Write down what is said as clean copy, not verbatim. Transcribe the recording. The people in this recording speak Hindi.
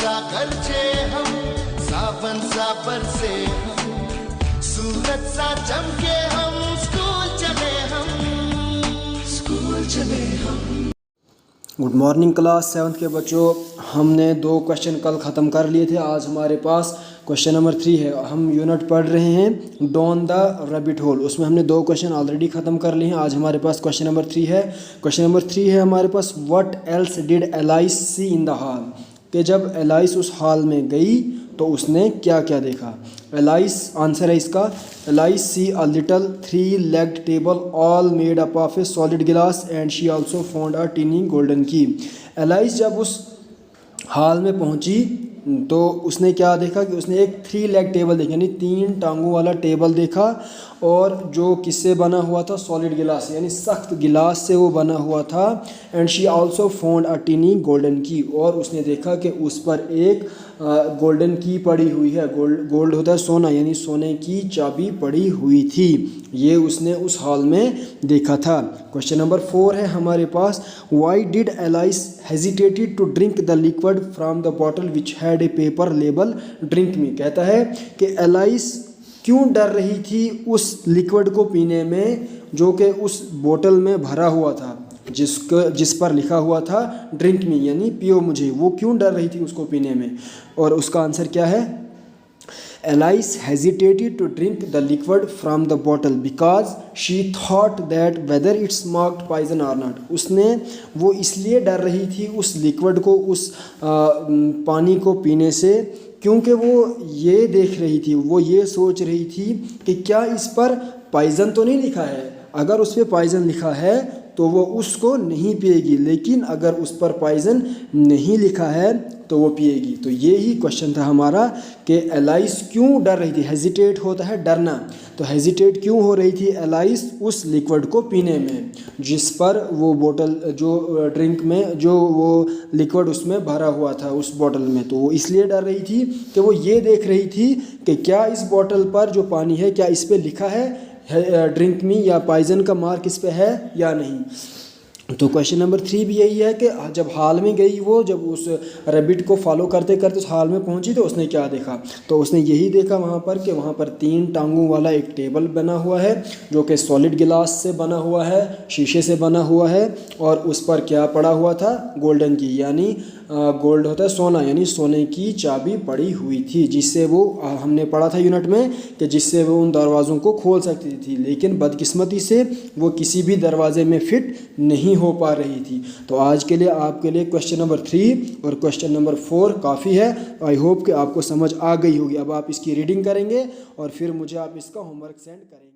सा गरजे हम, सावन सा बरसे हम, सूरज सा चमके हम, स्कूल चले हम, स्कूल चले हम। गुड मॉर्निंग क्लास 7th के बच्चों, हमने 2 क्वेश्चन कल ख़त्म कर लिए थे। आज हमारे पास क्वेश्चन नंबर 3 है। हम यूनिट पढ़ रहे हैं डॉन द रैबिट होल। उसमें हमने 2 क्वेश्चन ऑलरेडी ख़त्म कर लिए हैं। आज हमारे पास क्वेश्चन नंबर 3 है। क्वेश्चन नंबर 3 है हमारे पास, what else did Alice see in the hall. कि जब एलाइस उस हॉल में गई तो उसने क्या क्या देखा। एलाइस, आंसर है इसका, Alice see a little 3-legged table all made up of a solid glass and she also found a tiny golden key. Alice जब उस हॉल में पहुंची तो उसने क्या देखा कि उसने एक 3-legged टेबल देखा, यानी 3 टांगों वाला टेबल देखा, और जो किससे बना हुआ था, सॉलिड गिलास, यानी सख्त गिलास से वो बना हुआ था। And she also found a tiny golden की, और उसने देखा कि उस पर एक गोल्डन की पड़ी हुई है। गोल्ड होता है सोना, यानी सोने की चाबी पड़ी हुई थी। ये उसने उस हॉल में देखा था। क्वेश्चन नंबर 4 है हमारे पास, why did Alice hesitated to drink the liquid from the bottle which had a paper label drink me. कहता है कि एलाइस क्यों डर रही थी उस लिक्विड को पीने में जो कि उस बोतल में भरा हुआ था, जिस पर लिखा हुआ था ड्रिंक मी, यानी पियो मुझे। वो क्यों डर रही थी उसको पीने में, और उसका आंसर क्या है, Alice hesitated to drink the liquid from the bottle because she thought that whether it's marked poison or not. वो इसलिए डर रही थी उस लिक्विड को, उस पानी को पीने से, क्योंकि वो ये देख रही थी, वो ये सोच रही थी कि क्या इस पर पॉइजन तो नहीं लिखा है। अगर उस पर पॉइजन लिखा है तो वो उसको नहीं पिएगी, लेकिन अगर उस पर पॉइजन नहीं लिखा है तो वो पिएगी। तो ये ही क्वेश्चन था हमारा कि एलाइस क्यों डर रही थी। हेजिटेट होता है डरना, तो हेजिटेट क्यों हो रही थी एलाइस उस लिक्विड को पीने में, जिस पर वो बोतल, जो ड्रिंक में जो वो लिक्विड उसमें भरा हुआ था उस बोतल में। तो वो इसलिए डर रही थी कि वो ये देख रही थी कि क्या इस बोतल पर जो पानी है, क्या इस पर लिखा है ड्रिंक मी, या पॉइजन का मार्क इस पे है या नहीं। तो क्वेश्चन नंबर 3 भी यही है कि जब हाल में गई वो, जब उस रैबिट को फॉलो करते करते उस हाल में पहुंची तो उसने क्या देखा। तो उसने यही देखा वहाँ पर कि वहाँ पर 3 टांगों वाला एक टेबल बना हुआ है जो कि सॉलिड गिलास से बना हुआ है, शीशे से बना हुआ है, और उस पर क्या पड़ा हुआ था, गोल्डन की, यानी गोल्ड होता है सोना, यानी सोने की चाबी पड़ी हुई थी, जिससे वो, हमने पढ़ा था यूनिट में कि जिससे वो उन दरवाज़ों को खोल सकती थी, लेकिन बदकिस्मती से वो किसी भी दरवाजे में फिट नहीं हो पा रही थी। तो आज के लिए आपके लिए क्वेश्चन नंबर 3 और क्वेश्चन नंबर 4 काफ़ी है। आई होप कि आपको समझ आ गई होगी। अब आप इसकी रीडिंग करेंगे और फिर मुझे आप इसका होमवर्क सेंड करेंगे।